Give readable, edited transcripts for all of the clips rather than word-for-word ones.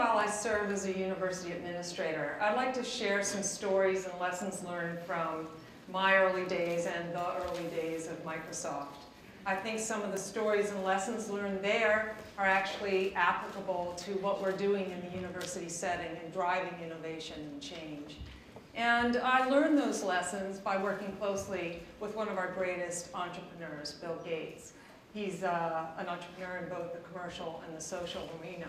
while I serve as a university administrator, I'd like to share some stories and lessons learned from my early days and the early days of Microsoft. I think some of the stories and lessons learned there are actually applicable to what we're doing in the university setting and driving innovation and change. And I learned those lessons by working closely with one of our greatest entrepreneurs, Bill Gates. He's an entrepreneur in both the commercial and the social arena.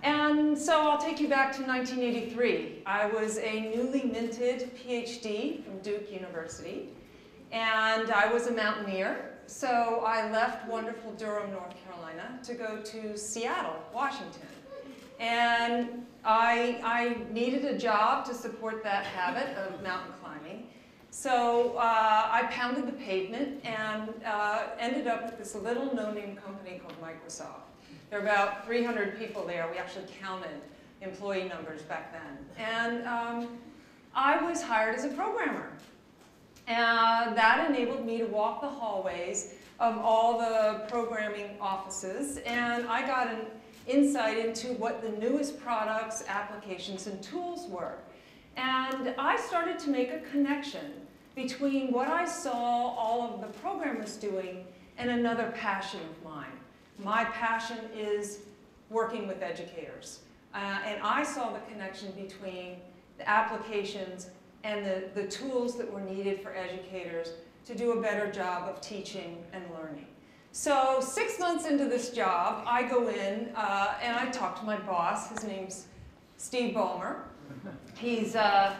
And so I'll take you back to 1983. I was a newly minted PhD from Duke University, and I was a mountaineer. So I left wonderful Durham, North Carolina, to go to Seattle, Washington. And I needed a job to support that habit of mountain climbing. So I pounded the pavement and ended up with this little no-name company called Microsoft. There were about 300 people there. We actually counted employee numbers back then. And I was hired as a programmer. And that enabled me to walk the hallways of all the programming offices. And I got an insight into what the newest products, applications, and tools were. And I started to make a connection between what I saw all of the programmers doing and another passion of mine. My passion is working with educators. And I saw the connection between the applications and the tools that were needed for educators to do a better job of teaching and learning. So 6 months into this job, I go in and I talk to my boss. His name's Steve Ballmer. He's now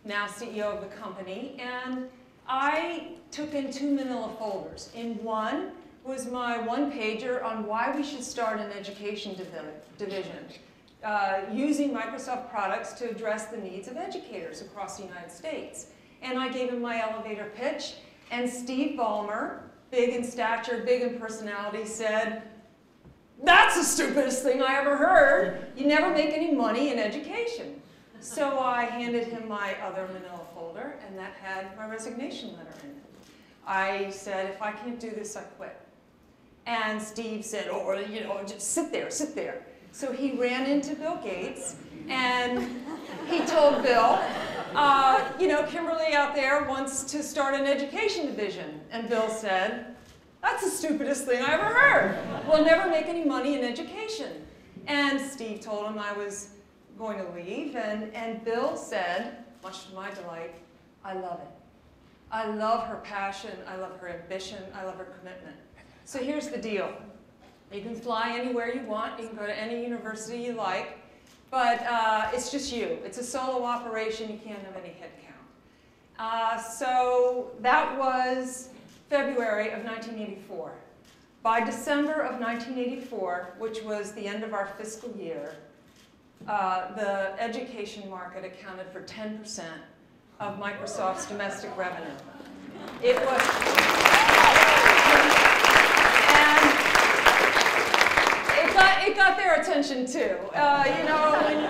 CEO of the company. And I took in 2 manila folders. In one was my one-pager on why we should start an education division, using Microsoft products to address the needs of educators across the United States. And I gave him my elevator pitch, and Steve Ballmer, big in stature, big in personality, said, "That's the stupidest thing I ever heard. You never make any money in education." So I handed him my other manila folder, and that had my resignation letter in it. I said, "If I can't do this, I quit." And Steve said, "Oh, you know, just sit there, sit there." So he ran into Bill Gates, and he told Bill, "You know, Kimberly out there wants to start an education division." And Bill said, "That's the stupidest thing I ever heard. We'll never make any money in education." And Steve told him I was going to leave, and Bill said, much to my delight, "I love it. I love her passion, I love her ambition, I love her commitment." So here's the deal. You can fly anywhere you want, you can go to any university you like, but it's just you. It's a solo operation, you can't have any head count. So that was February of 1984. By December of 1984, which was the end of our fiscal year, the education market accounted for 10% of Microsoft's domestic revenue. It was, and it got their attention too. You know,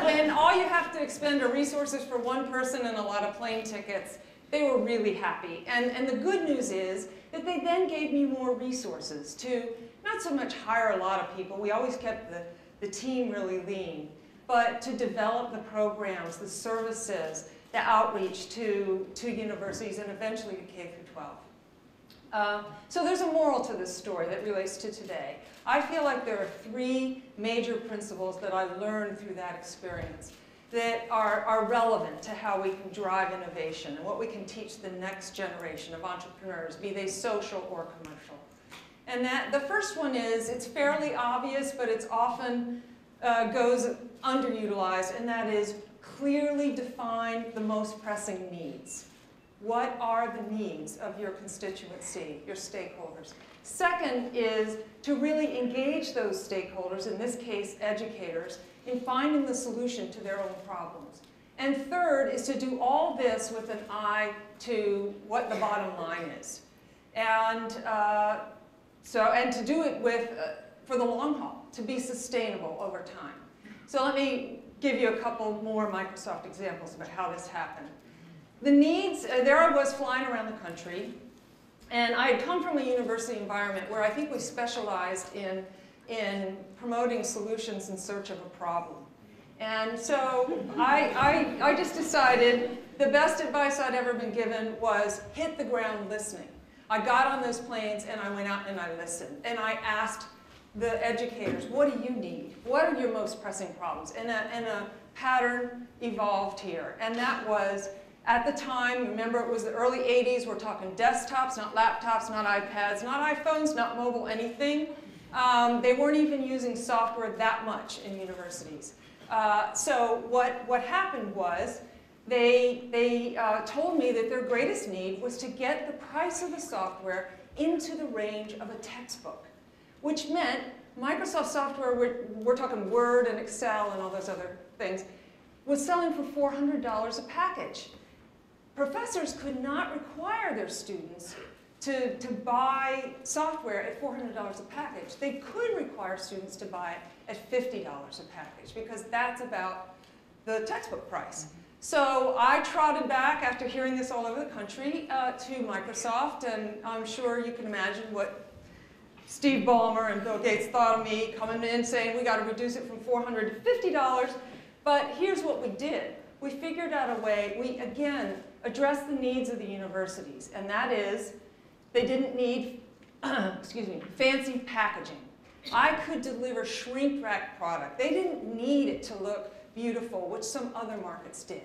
when all you have to expend are resources for one person and a lot of plane tickets, they were really happy. And the good news is that they then gave me more resources to not so much hire a lot of people. We always kept the team really lean, but to develop the programs, the services, the outreach to universities and eventually to K through 12. So there's a moral to this story that relates to today. I feel like there are 3 major principles that I learned through that experience that are relevant to how we can drive innovation and what we can teach the next generation of entrepreneurs, be they social or commercial. And the first one is, it's fairly obvious, but it's often goes underutilized, and that is clearly define the most pressing needs. What are the needs of your constituency, your stakeholders? Second is to really engage those stakeholders, in this case educators, in finding the solution to their own problems. And third is to do all this with an eye to what the bottom line is. And to do it for the long haul, to be sustainable over time. So let me give you a couple more Microsoft examples about how this happened. The needs, there I was flying around the country, and I had come from a university environment where I think we specialized in in promoting solutions in search of a problem. And so I just decided the best advice I'd ever been given was hit the ground listening. I got on those planes and I went out and I listened. And I asked the educators, what do you need? What are your most pressing problems? And a pattern evolved here. And that was, at the time, remember it was the early 80s, we're talking desktops, not laptops, not iPads, not iPhones, not mobile anything. They weren't even using software that much in universities. So what happened was they told me that their greatest need was to get the price of the software into the range of a textbook, which meant Microsoft software, we're talking Word and Excel and all those other things, was selling for $400 a package. Professors could not require their students to buy software at $400 a package. They could require students to buy it at $50 a package because that's about the textbook price. So I trotted back after hearing this all over the country to Microsoft, and I'm sure you can imagine what Steve Ballmer and Bill Gates thought of me coming in saying we got to reduce it from $400 to $50. But here's what we did. We figured out a way, we again addressed the needs of the universities, and that is they didn't need excuse me, fancy packaging. I could deliver shrink-wrap product. They didn't need it to look beautiful, which some other markets did.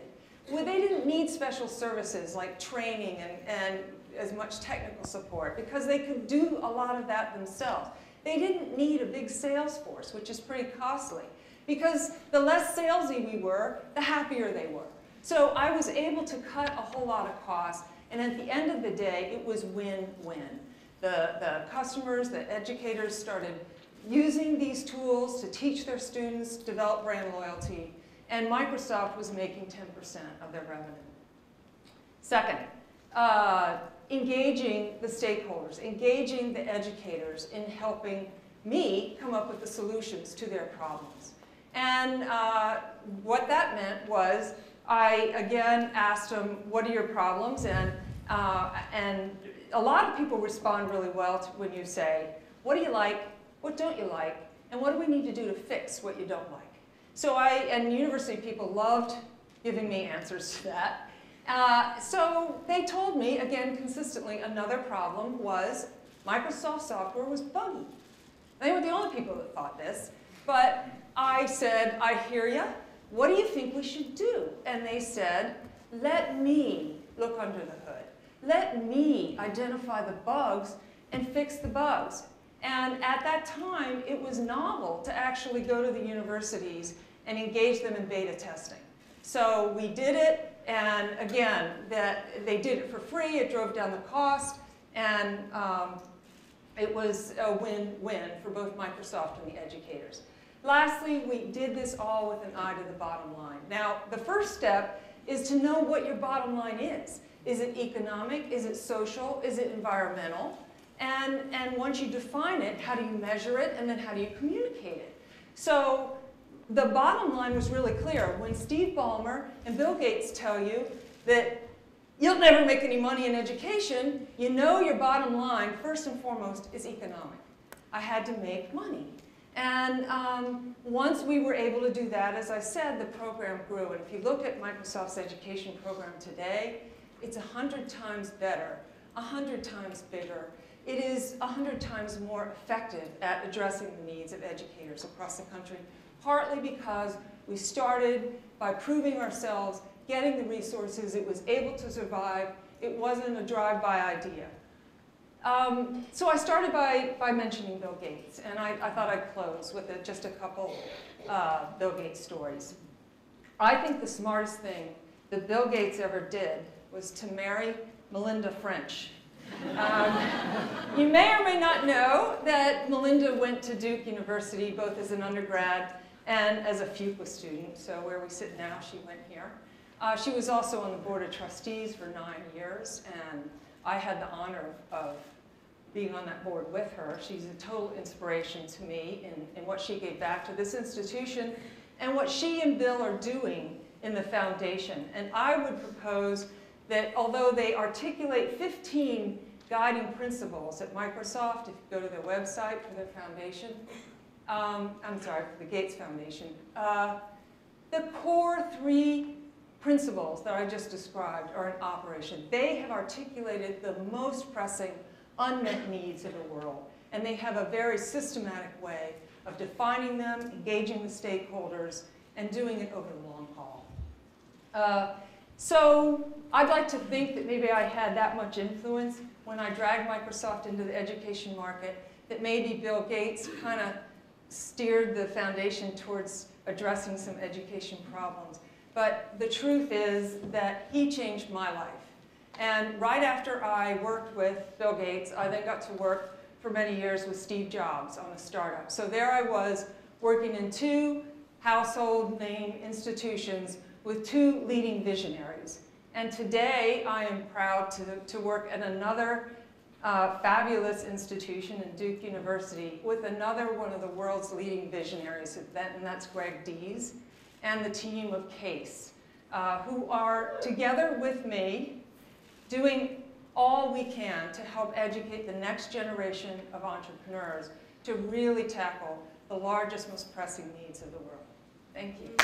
Well, they didn't need special services like training and as much technical support because they could do a lot of that themselves. They didn't need a big sales force, which is pretty costly, because the less salesy we were, the happier they were. So I was able to cut a whole lot of costs, and at the end of the day, it was win-win. The customers, the educators started using these tools to teach their students, develop brand loyalty, and Microsoft was making 10% of their revenue. Second, engaging the stakeholders, engaging the educators in helping me come up with the solutions to their problems. And what that meant was I, again, asked them, what are your problems? And a lot of people respond really well to when you say, what do you like? What don't you like? And what do we need to do to fix what you don't like? So and university people loved giving me answers to that. So they told me, again, consistently, another problem was Microsoft software was buggy. They were the only people that thought this. But I said, I hear you. What do you think we should do? And they said, let me look under the hood. Let me identify the bugs and fix the bugs. And at that time, it was novel to actually go to the universities and engage them in beta testing. So we did it, and again, they did it for free. It drove down the cost, and it was a win-win for both Microsoft and the educators. Lastly, we did this all with an eye to the bottom line. Now, the first step is to know what your bottom line is. Is it economic? Is it social? Is it environmental? And once you define it, how do you measure it? And then how do you communicate it? So the bottom line was really clear. When Steve Ballmer and Bill Gates tell you that you'll never make any money in education, you know your bottom line, first and foremost, is economic. I had to make money. And once we were able to do that, as I said, the program grew. And if you look at Microsoft's education program today, it's 100 times better, 100 times bigger. It is 100 times more effective at addressing the needs of educators across the country, partly because we started by proving ourselves, getting the resources. It was able to survive. It wasn't a drive-by idea. So I started by mentioning Bill Gates, and I thought I'd close with just a couple Bill Gates stories. I think the smartest thing that Bill Gates ever did was to marry Melinda French. You may or may not know that Melinda went to Duke University both as an undergrad and as a Fuqua student. So where we sit now, she went here. She was also on the board of trustees for 9 years, and I had the honor of being on that board with her. She's a total inspiration to me in what she gave back to this institution and what she and Bill are doing in the foundation. And I would propose that although they articulate 15 guiding principles at Microsoft, if you go to their website for their foundation, I'm sorry, for the Gates Foundation, the core 3 principles that I just described are in operation. They have articulated the most pressing unmet needs of the world, and they have a very systematic way of defining them, engaging the stakeholders, and doing it over the long haul. So I'd like to think that maybe I had that much influence when I dragged Microsoft into the education market, that maybe Bill Gates kind of steered the foundation towards addressing some education problems. But the truth is that he changed my life. And right after I worked with Bill Gates, I then got to work for many years with Steve Jobs on a startup. So there I was working in 2 household name institutions with 2 leading visionaries. And today I am proud to work at another fabulous institution in Duke University with another one of the world's leading visionaries, and that's Greg Dees, and the team of CASE, who are together with me doing all we can to help educate the next generation of entrepreneurs to really tackle the largest, most pressing needs of the world. Thank you.